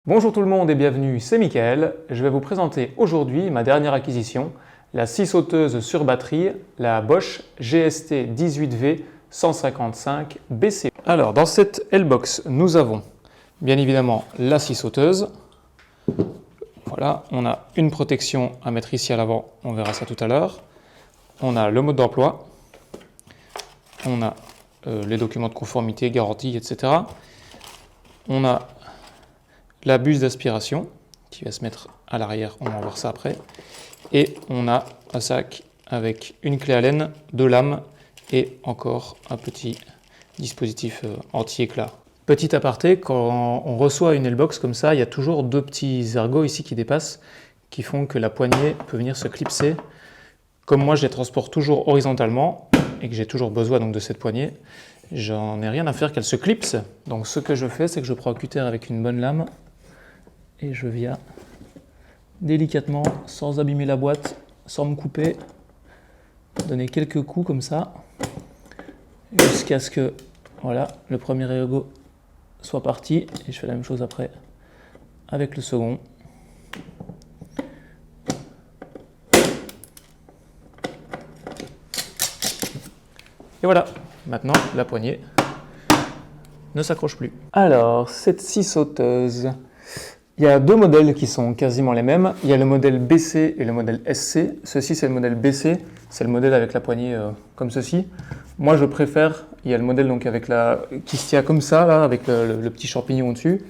Bonjour tout le monde et bienvenue, c'est Mickaël. Je vais vous présenter aujourd'hui ma dernière acquisition, la scie sauteuse sur batterie, la Bosch GST 18V 155 BC. Alors dans cette L-Box, nous avons bien évidemment la scie sauteuse. Voilà, on a une protection à mettre ici à l'avant, on verra ça tout à l'heure. On a le mode d'emploi, on a les documents de conformité, garantie, etc. On a la buse d'aspiration qui va se mettre à l'arrière, on va voir ça après. Et on a un sac avec une clé Allen, deux lames et encore un petit dispositif anti-éclat. Petit aparté, quand on reçoit une L-Box comme ça, il y a toujours deux petits ergots ici qui dépassent, qui font que la poignée peut venir se clipser. Comme moi je les transporte toujours horizontalement et que j'ai toujours besoin donc de cette poignée, j'en ai rien à faire qu'elle se clipse. Donc ce que je fais, c'est que je prends un cutter avec une bonne lame et je viens délicatement, sans abîmer la boîte, sans me couper, donner quelques coups comme ça, jusqu'à ce que voilà, le premier ergot soit parti. Et je fais la même chose après avec le second. Et voilà, maintenant la poignée ne s'accroche plus. Alors, cette scie sauteuse, il y a deux modèles qui sont quasiment les mêmes. Il y a le modèle BC et le modèle SC. Ceci, c'est le modèle BC, c'est le modèle avec la poignée comme ceci. Moi, je préfère, il y a le modèle donc avec qui se tient comme ça, là, avec le petit champignon au-dessus.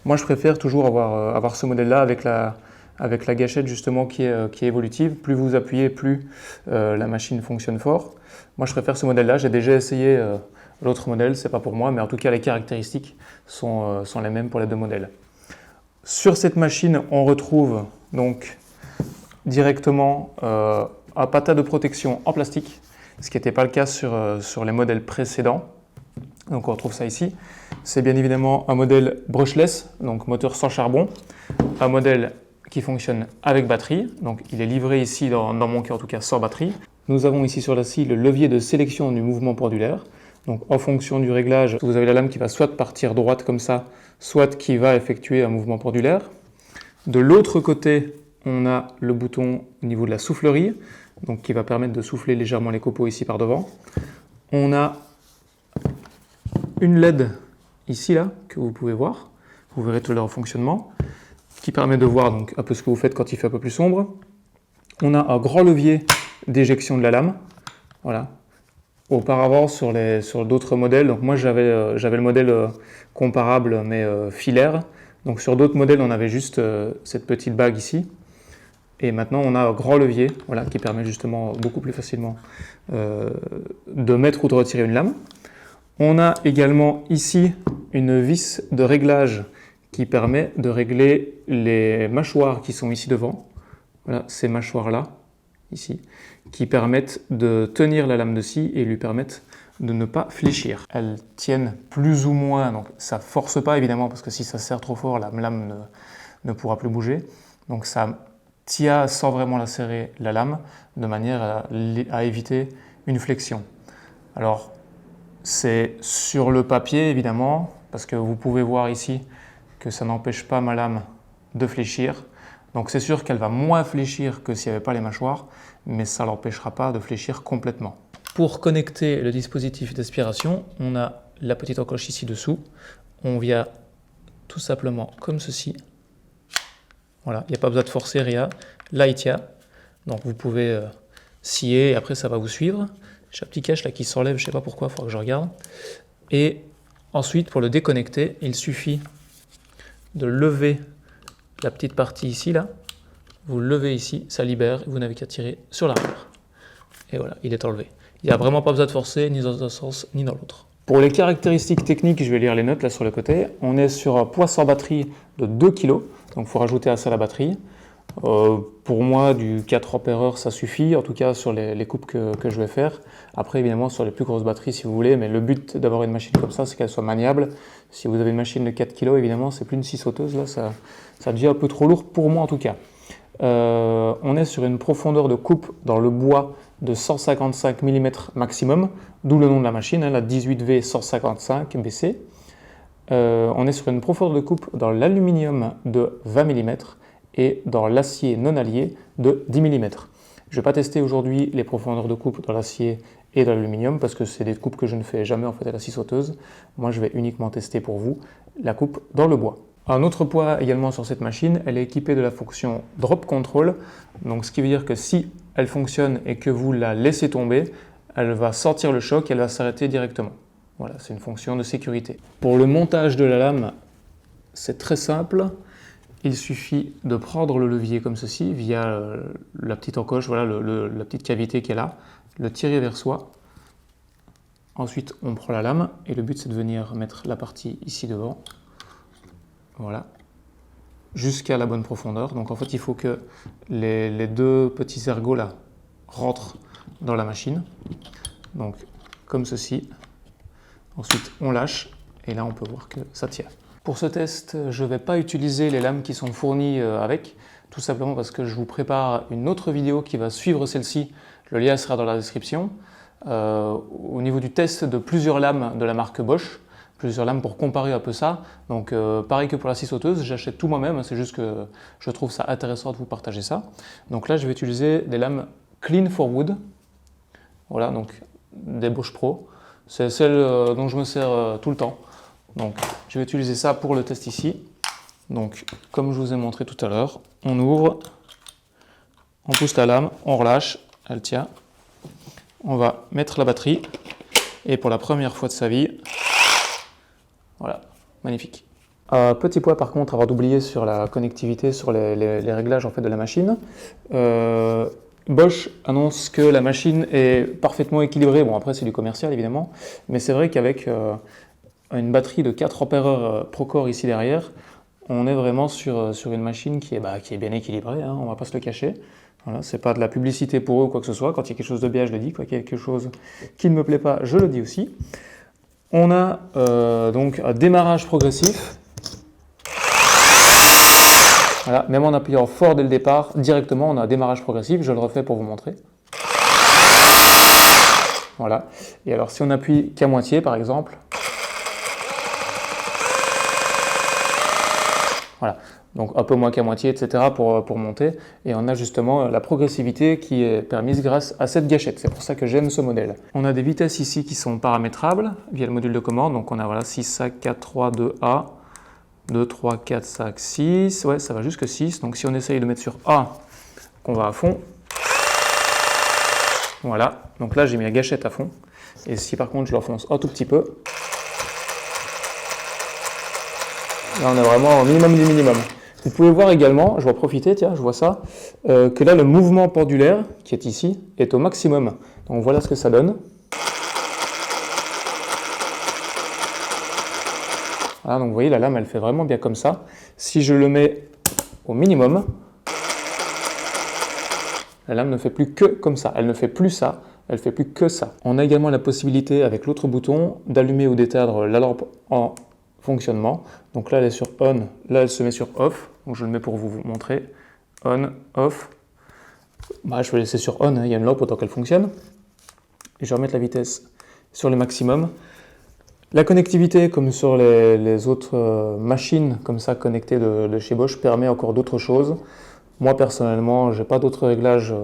Moi, je préfère toujours avoir ce modèle-là avec la gâchette justement qui est évolutive. Plus vous appuyez, plus la machine fonctionne fort. Moi, je préfère ce modèle-là. J'ai déjà essayé l'autre modèle, c'est pas pour moi, mais en tout cas, les caractéristiques sont les mêmes pour les deux modèles. Sur cette machine, on retrouve donc directement un patin de protection en plastique, ce qui n'était pas le cas sur les modèles précédents. Donc on retrouve ça ici. C'est bien évidemment un modèle brushless, donc moteur sans charbon, un modèle qui fonctionne avec batterie, donc il est livré ici dans mon cas en tout cas sans batterie. Nous avons ici sur la scie le levier de sélection du mouvement pendulaire. Donc en fonction du réglage, vous avez la lame qui va soit partir droite comme ça, soit qui va effectuer un mouvement pendulaire. De l'autre côté, on a le bouton au niveau de la soufflerie, donc qui va permettre de souffler légèrement les copeaux ici par devant. On a une LED ici là, que vous pouvez voir, vous verrez tout leur fonctionnement, qui permet de voir donc un peu ce que vous faites quand il fait un peu plus sombre. On a un grand levier d'éjection de la lame, voilà. Auparavant, sur d'autres modèles, donc moi j'avais le modèle comparable mais filaire. Donc sur d'autres modèles, on avait juste cette petite bague ici. Et maintenant, on a un grand levier voilà, qui permet justement beaucoup plus facilement de mettre ou de retirer une lame. On a également ici une vis de réglage qui permet de régler les mâchoires qui sont ici devant. Voilà, ces mâchoires-là, ici, qui permettent de tenir la lame de scie et lui permettent de ne pas fléchir. Elles tiennent plus ou moins, donc ça ne force pas évidemment parce que si ça serre trop fort, la lame ne pourra plus bouger. Donc ça tient sans vraiment la serrer la lame de manière à éviter une flexion. Alors c'est sur le papier évidemment parce que vous pouvez voir ici que ça n'empêche pas ma lame de fléchir. Donc c'est sûr qu'elle va moins fléchir que s'il n'y avait pas les mâchoires, mais ça ne l'empêchera pas de fléchir complètement. Pour connecter le dispositif d'aspiration, on a la petite encoche ici dessous. On vient tout simplement comme ceci. Voilà, il n'y a pas besoin de forcer, rien. Là, il tient. Donc vous pouvez scier et après ça va vous suivre. J'ai un petit cache là qui s'enlève, je ne sais pas pourquoi, il faudra que je regarde. Et ensuite, pour le déconnecter, il suffit de lever la petite partie ici, là, vous le levez ici, ça libère, vous n'avez qu'à tirer sur l'arrière. Et voilà, il est enlevé. Il n'y a vraiment pas besoin de forcer, ni dans un sens, ni dans l'autre. Pour les caractéristiques techniques, je vais lire les notes là sur le côté. On est sur un poids sans batterie de 2 kg, donc il faut rajouter à ça la batterie. Pour moi, du 4 Ah, ça suffit, en tout cas sur les coupes que je vais faire. Après, évidemment, sur les plus grosses batteries, si vous voulez, mais le but d'avoir une machine comme ça, c'est qu'elle soit maniable. Si vous avez une machine de 4 kg, évidemment, c'est plus une scie sauteuse, là, ça devient un peu trop lourd pour moi en tout cas. On est sur une profondeur de coupe dans le bois de 155 mm maximum, d'où le nom de la machine, hein, la 18V 155 BC. On est sur une profondeur de coupe dans l'aluminium de 20 mm et dans l'acier non allié de 10 mm. Je ne vais pas tester aujourd'hui les profondeurs de coupe dans l'acier et dans l'aluminium parce que c'est des coupes que je ne fais jamais en fait à la scie sauteuse. Moi je vais uniquement tester pour vous la coupe dans le bois. Un autre point également sur cette machine, elle est équipée de la fonction Drop Control, donc ce qui veut dire que si elle fonctionne et que vous la laissez tomber, elle va sentir le choc et elle va s'arrêter directement. Voilà, c'est une fonction de sécurité. Pour le montage de la lame, c'est très simple. Il suffit de prendre le levier comme ceci, via la petite encoche, voilà, la petite cavité qui est là, le tirer vers soi. Ensuite, on prend la lame et le but c'est de venir mettre la partie ici devant. Voilà, jusqu'à la bonne profondeur. Donc en fait, il faut que les deux petits ergots là rentrent dans la machine. Donc comme ceci. Ensuite, on lâche et là, on peut voir que ça tient. Pour ce test, je ne vais pas utiliser les lames qui sont fournies avec, tout simplement parce que je vous prépare une autre vidéo qui va suivre celle-ci. Le lien sera dans la description. Au niveau du test de plusieurs lames de la marque Bosch, plusieurs lames pour comparer un peu ça. Donc pareil que pour la scie sauteuse, j'achète tout moi-même, c'est juste que je trouve ça intéressant de vous partager ça. Donc là, je vais utiliser des lames Clean for Wood. Voilà, donc des Bosch Pro. C'est celle dont je me sers tout le temps. Donc je vais utiliser ça pour le test ici. Donc comme je vous ai montré tout à l'heure, on ouvre, on pousse la lame, on relâche, elle tient. On va mettre la batterie et pour la première fois de sa vie, voilà, magnifique. Petit point par contre avant d'oublier sur la connectivité, sur les réglages en fait de la machine. Bosch annonce que la machine est parfaitement équilibrée. Bon après c'est du commercial évidemment, mais c'est vrai qu'avec une batterie de 4 Ah Procore ici derrière, on est vraiment sur une machine qui est bien équilibrée, hein, on ne va pas se le cacher. Voilà, c'est pas de la publicité pour eux ou quoi que ce soit. Quand il y a quelque chose de bien, je le dis. Quand il y a quelque chose qui ne me plaît pas, je le dis aussi. On a donc un démarrage progressif. Voilà, même en appuyant fort dès le départ, directement, on a un démarrage progressif. Je le refais pour vous montrer. Voilà. Et alors, si on appuie qu'à moitié, par exemple. Voilà. Donc un peu moins qu'à moitié, etc. pour monter. Et on a justement la progressivité qui est permise grâce à cette gâchette. C'est pour ça que j'aime ce modèle. On a des vitesses ici qui sont paramétrables via le module de commande. Donc on a voilà, 6, 5, 4, 3, 2, A, 2, 3, 4, 5, 6. Ouais, ça va jusque 6. Donc si on essaye de mettre sur A, qu'on va à fond. Voilà. Donc là, j'ai mis la gâchette à fond. Et si par contre je l'enfonce un tout petit peu, là on est vraiment au minimum du minimum. Vous pouvez voir également, je vais en profiter, tiens, je vois ça, que là le mouvement pendulaire qui est ici est au maximum. Donc voilà ce que ça donne. Voilà, donc vous voyez la lame elle fait vraiment bien comme ça. Si je le mets au minimum, la lame ne fait plus que comme ça, elle ne fait plus ça, elle fait plus que ça. On a également la possibilité avec l'autre bouton d'allumer ou d'éteindre la lampe en fonctionnement. Donc là elle est sur on, là elle se met sur off. Donc je le mets pour vous montrer. On, off. Je vais laisser sur on, hein. Il y a une lampe autant qu'elle fonctionne. Et je vais remettre la vitesse sur le maximum. La connectivité, comme sur les autres machines comme ça connectées de chez Bosch, permet encore d'autres choses. Moi personnellement, je n'ai pas d'autres réglages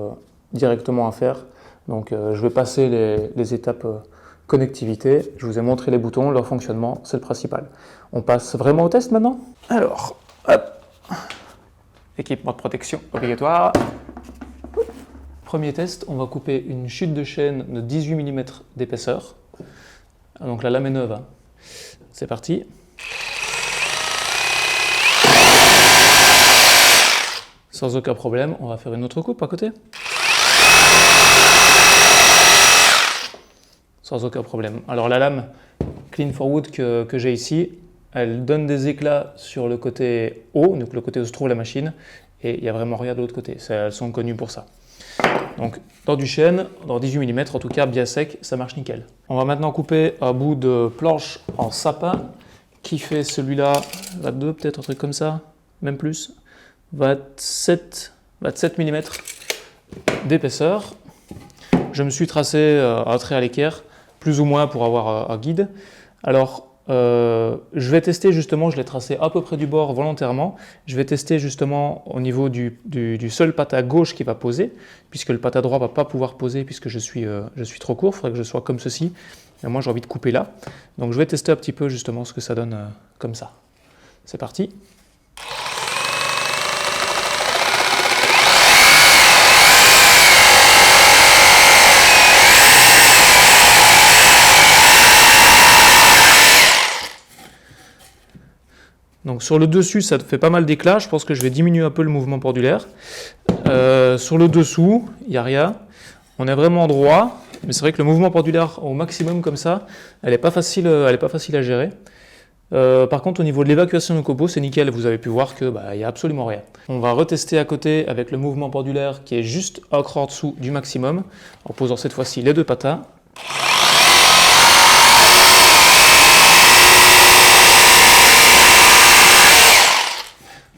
directement à faire. Donc je vais passer les étapes connectivité. Je vous ai montré les boutons, leur fonctionnement, c'est le principal. On passe vraiment au test maintenant? Alors, hop. Équipement de protection obligatoire. Premier test, on va couper une chute de chaîne de 18 mm d'épaisseur. Donc la lame est neuve. Hein. C'est parti. Sans aucun problème, on va faire une autre coupe à côté. Sans aucun problème. Alors la lame Clean for Wood que j'ai ici, elle donne des éclats sur le côté haut, donc le côté où se trouve la machine, et il n'y a vraiment rien de l'autre côté. Elles sont connues pour ça. Donc dans du chêne, dans 18 mm, en tout cas bien sec, ça marche nickel. On va maintenant couper un bout de planche en sapin qui fait celui-là, 22 peut-être, un truc comme ça, même plus, 27 mm d'épaisseur. Je me suis tracé un trait à l'équerre, plus ou moins pour avoir un guide. Alors je vais tester justement, je l'ai tracé à peu près du bord volontairement, je vais tester justement au niveau du seul pata gauche qui va poser, puisque le pata droit ne va pas pouvoir poser puisque je suis trop court, il faudrait que je sois comme ceci, et moi j'ai envie de couper là. Donc je vais tester un petit peu justement ce que ça donne comme ça. C'est parti. Donc sur le dessus, ça fait pas mal d'éclat. Je pense que je vais diminuer un peu le mouvement pendulaire. Sur le dessous, il n'y a rien. On est vraiment droit, mais c'est vrai que le mouvement pendulaire au maximum comme ça, elle n'est pas facile à gérer. Par contre, au niveau de l'évacuation du copeau, c'est nickel. Vous avez pu voir que il n'y a absolument rien. On va retester à côté avec le mouvement pendulaire qui est juste un cran en dessous du maximum, en posant cette fois-ci les deux patas.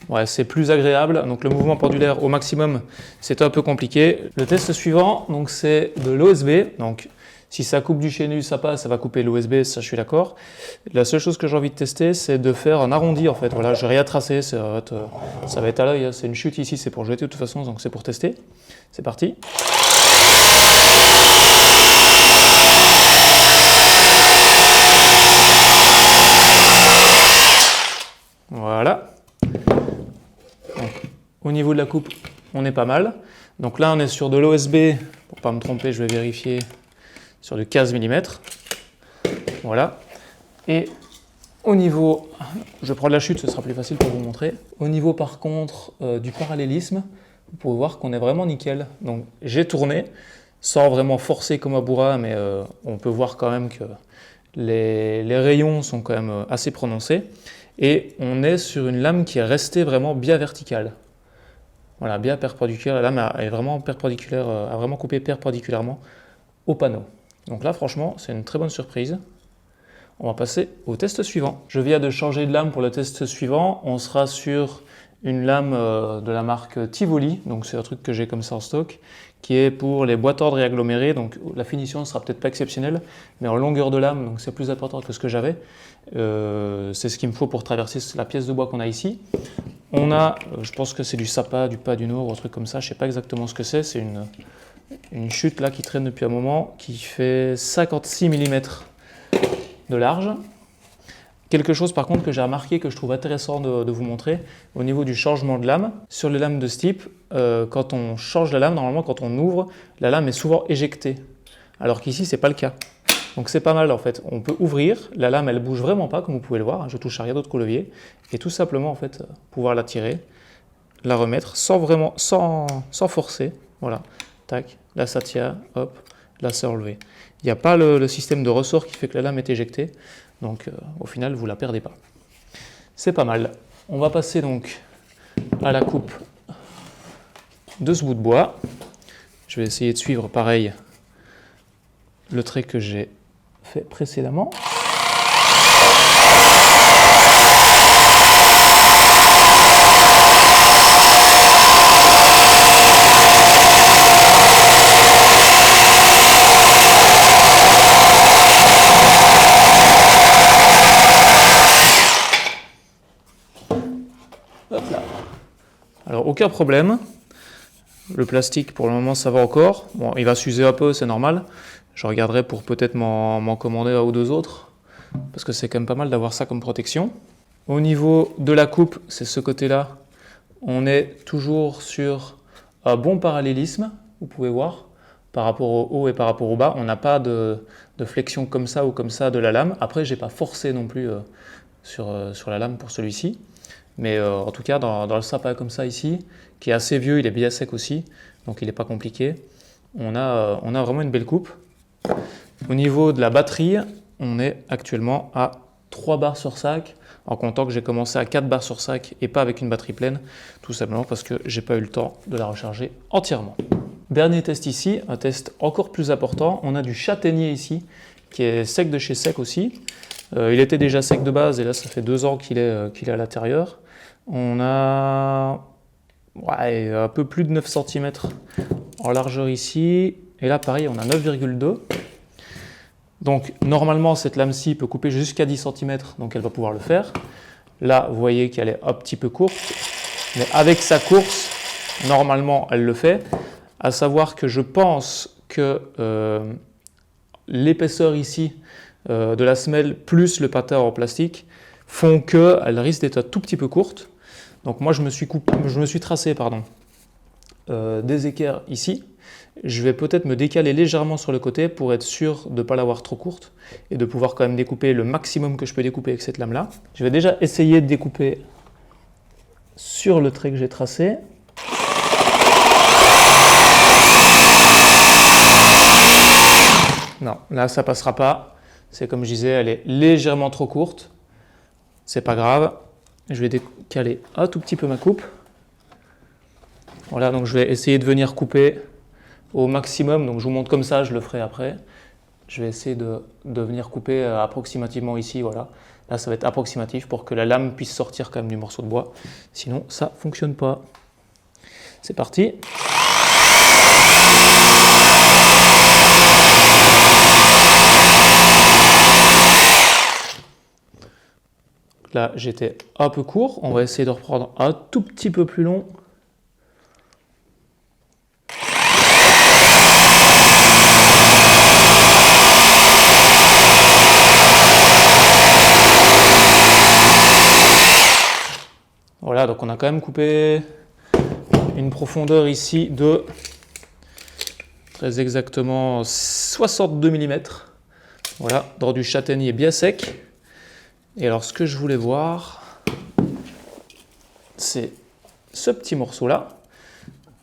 Ouais, c'est plus agréable, donc le mouvement pendulaire au maximum, c'est un peu compliqué. Le test suivant, donc c'est de l'OSB. Donc si ça coupe du chénu, ça passe, ça va couper l'OSB, ça je suis d'accord. La seule chose que j'ai envie de tester, c'est de faire un arrondi en fait. Voilà, je n'ai rien tracé, ça va être à l'œil, c'est une chute ici, c'est pour jeter de toute façon, donc c'est pour tester. C'est parti. Voilà. Donc, au niveau de la coupe, on est pas mal. Donc là, on est sur de l'OSB. Pour ne pas me tromper, je vais vérifier sur du 15 mm. Voilà. Et au niveau, je prends de la chute, ce sera plus facile pour vous montrer. Au niveau par contre du parallélisme, vous pouvez voir qu'on est vraiment nickel. Donc j'ai tourné sans vraiment forcer comme à Bura, mais on peut voir quand même que les rayons sont quand même assez prononcés. Et on est sur une lame qui est restée vraiment bien verticale. Voilà, bien perpendiculaire. La lame est vraiment perpendiculaire, a vraiment coupé perpendiculairement au panneau. Donc là, franchement, c'est une très bonne surprise. On va passer au test suivant. Je viens de changer de lame pour le test suivant. On sera sur une lame de la marque Tivoli. Donc c'est un truc que j'ai comme ça en stock, qui est pour les boîtes ordres et agglomérés. Donc la finition ne sera peut-être pas exceptionnelle, mais en longueur de lame, donc c'est plus important que ce que j'avais. C'est ce qu'il me faut pour traverser la pièce de bois qu'on a ici. On a, je pense que c'est du Sapa, du Pas du Nord, ou un truc comme ça, je ne sais pas exactement ce que c'est. C'est une chute là qui traîne depuis un moment, qui fait 56 mm de large. Quelque chose par contre que j'ai remarqué, que je trouve intéressant de vous montrer, au niveau du changement de lame. Sur les lames de ce type, quand on change la lame, normalement quand on ouvre, la lame est souvent éjectée. Alors qu'ici, ce n'est pas le cas. Donc c'est pas mal en fait. On peut ouvrir, la lame elle bouge vraiment pas comme vous pouvez le voir, je touche à rien d'autre qu'au levier, et tout simplement en fait pouvoir la tirer, la remettre sans forcer. Voilà, tac, là ça tient, hop, là c'est enlevé. Il n'y a pas le système de ressort qui fait que la lame est éjectée. Donc au final, vous ne la perdez pas. C'est pas mal. On va passer donc à la coupe de ce bout de bois. Je vais essayer de suivre pareil le trait que j'ai fait précédemment. Alors aucun problème, le plastique pour le moment ça va encore, bon il va s'user un peu c'est normal, je regarderai pour peut-être m'en commander un ou deux autres, parce que c'est quand même pas mal d'avoir ça comme protection. Au niveau de la coupe, c'est ce côté-là, on est toujours sur un bon parallélisme, vous pouvez voir, par rapport au haut et par rapport au bas, on n'a pas de flexion comme ça ou comme ça de la lame, après j'ai pas forcé non plus sur la lame pour celui-ci. Mais en tout cas, dans le Sapa comme ça ici, qui est assez vieux, il est bien sec aussi, donc il n'est pas compliqué. On a vraiment une belle coupe. Au niveau de la batterie, on est actuellement à 3 barres sur sac, en comptant que j'ai commencé à 4 barres sur sac et pas avec une batterie pleine, tout simplement parce que j'ai pas eu le temps de la recharger entièrement. Dernier test ici, un test encore plus important, on a du châtaignier ici, qui est sec de chez Sec aussi. Il était déjà sec de base et là ça fait 2 ans qu'il est à l'intérieur. On a un peu plus de 9 cm en largeur ici. Et là pareil on a 9,2. Donc normalement cette lame-ci peut couper jusqu'à 10 cm, donc elle va pouvoir le faire. Là vous voyez qu'elle est un petit peu courte, mais avec sa course, normalement elle le fait. À savoir que je pense que l'épaisseur ici de la semelle plus le patin en plastique font qu'elle risque d'être un tout petit peu courte. Donc moi je me suis tracé des équerres ici. Je vais peut-être me décaler légèrement sur le côté pour être sûr de ne pas l'avoir trop courte et de pouvoir quand même découper le maximum que je peux découper avec cette lame-là. Je vais déjà essayer de découper sur le trait que j'ai tracé. Non, là ça passera pas. C'est comme je disais, elle est légèrement trop courte. C'est pas grave. Je vais décaler un tout petit peu ma coupe. Voilà, donc je vais essayer de venir couper au maximum. Donc je vous montre comme ça, je le ferai après. Je vais essayer de venir couper approximativement ici, voilà. Là ça va être approximatif pour que la lame puisse sortir quand même du morceau de bois. Sinon ça ne fonctionne pas. C'est parti. Là, j'étais un peu court. On va essayer de reprendre un tout petit peu plus long. Voilà, donc on a quand même coupé une profondeur ici de très exactement 62 mm. Voilà, dans du châtaignier bien sec. Et alors ce que je voulais voir, c'est ce petit morceau-là.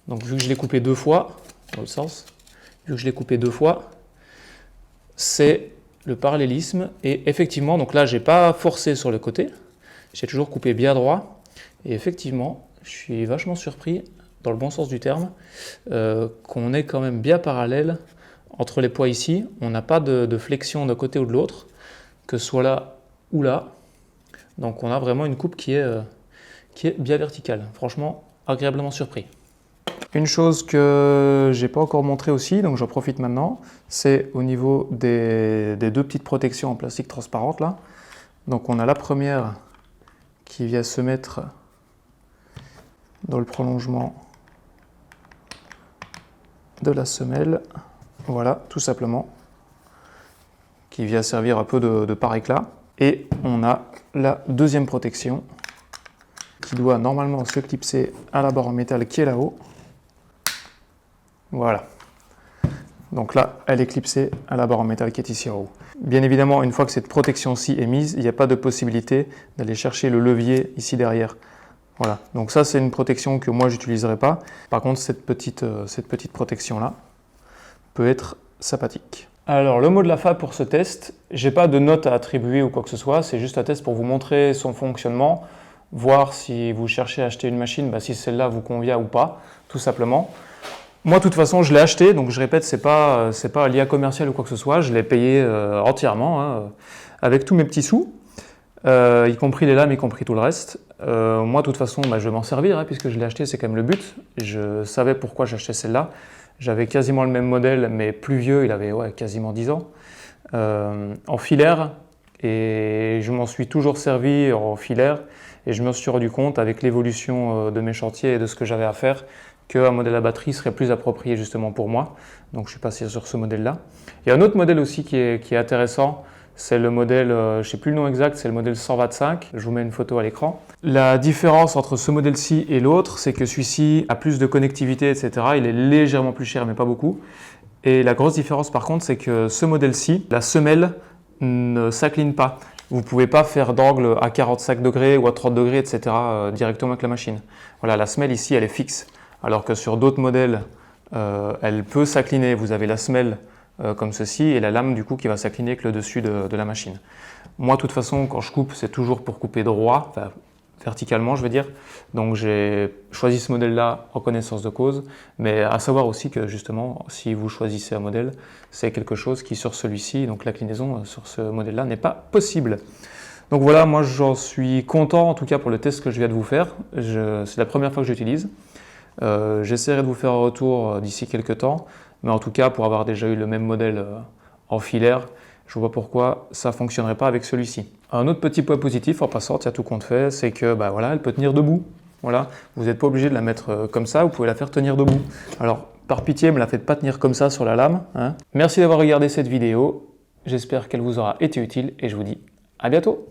Donc vu que je l'ai coupé deux fois, dans le sens, vu que je l'ai coupé deux fois, c'est le parallélisme. Et effectivement, donc là, j'ai pas forcé sur le côté, j'ai toujours coupé bien droit. Et effectivement, je suis vachement surpris, dans le bon sens du terme, qu'on est quand même bien parallèle entre les poids ici. On n'a pas de flexion d'un côté ou de l'autre, que ce soit là ou là. Donc on a vraiment une coupe qui est bien verticale. Franchement, agréablement surpris. Une chose que j'ai pas encore montré aussi, donc j'en profite maintenant, c'est au niveau des deux petites protections en plastique transparente là. Donc on a la première qui vient se mettre dans le prolongement de la semelle. Voilà, tout simplement. Qui vient servir un peu de pare-éclat. Et on a la deuxième protection qui doit normalement se clipser à la barre en métal qui est là-haut. Voilà. Donc là, elle est clipsée à la barre en métal qui est ici en haut. Bien évidemment, une fois que cette protection-ci est mise, il n'y a pas de possibilité d'aller chercher le levier ici derrière. Voilà. Donc ça, c'est une protection que moi, je n'utiliserai pas. Par contre, cette petite protection-là peut être sympathique. Alors, le mot de la fin pour ce test, j'ai pas de note à attribuer ou quoi que ce soit, c'est juste un test pour vous montrer son fonctionnement, voir si vous cherchez à acheter une machine, si celle-là vous convient ou pas, tout simplement. Moi, de toute façon, je l'ai acheté, donc je répète, c'est pas un lien commercial ou quoi que ce soit, je l'ai payé entièrement, avec tous mes petits sous, y compris les lames, y compris tout le reste. Moi, de toute façon, je vais m'en servir, puisque je l'ai acheté, c'est quand même le but. Je savais pourquoi j'achetais celle-là. J'avais quasiment le même modèle, mais plus vieux, il avait quasiment 10 ans, en filaire, et je m'en suis toujours servi en filaire, et je me suis rendu compte avec l'évolution de mes chantiers et de ce que j'avais à faire, qu'un modèle à batterie serait plus approprié justement pour moi, donc je suis passé sur ce modèle-là. Il y a un autre modèle aussi qui est intéressant, c'est le modèle, je ne sais plus le nom exact, c'est le modèle 125, je vous mets une photo à l'écran. La différence entre ce modèle-ci et l'autre, c'est que celui-ci a plus de connectivité, etc. Il est légèrement plus cher, mais pas beaucoup. Et la grosse différence par contre, c'est que ce modèle-ci, la semelle ne s'incline pas. Vous ne pouvez pas faire d'angle à 45 degrés ou à 30 degrés, etc. Directement avec la machine. Voilà, la semelle ici, elle est fixe. Alors que sur d'autres modèles, elle peut s'incliner. Vous avez la semelle comme ceci et la lame du coup qui va s'incliner avec le dessus de la machine. Moi de toute façon quand je coupe c'est toujours pour couper droit, enfin verticalement je veux dire, donc j'ai choisi ce modèle là en connaissance de cause, mais à savoir aussi que justement si vous choisissez un modèle c'est quelque chose qui sur celui-ci, donc l'inclinaison sur ce modèle là n'est pas possible. Donc voilà, moi j'en suis content en tout cas pour le test que je viens de vous faire, c'est la première fois que j'utilise. J'essaierai de vous faire un retour d'ici quelques temps, mais en tout cas pour avoir déjà eu le même modèle en filaire, je vois pourquoi ça ne fonctionnerait pas avec celui-ci. Un autre petit point positif, en passant, tiens, tout compte fait, c'est que bah, voilà, elle peut tenir debout. Voilà, vous n'êtes pas obligé de la mettre comme ça, vous pouvez la faire tenir debout. Alors, par pitié, ne me la faites pas tenir comme ça sur la lame, hein. Merci d'avoir regardé cette vidéo, j'espère qu'elle vous aura été utile et je vous dis à bientôt.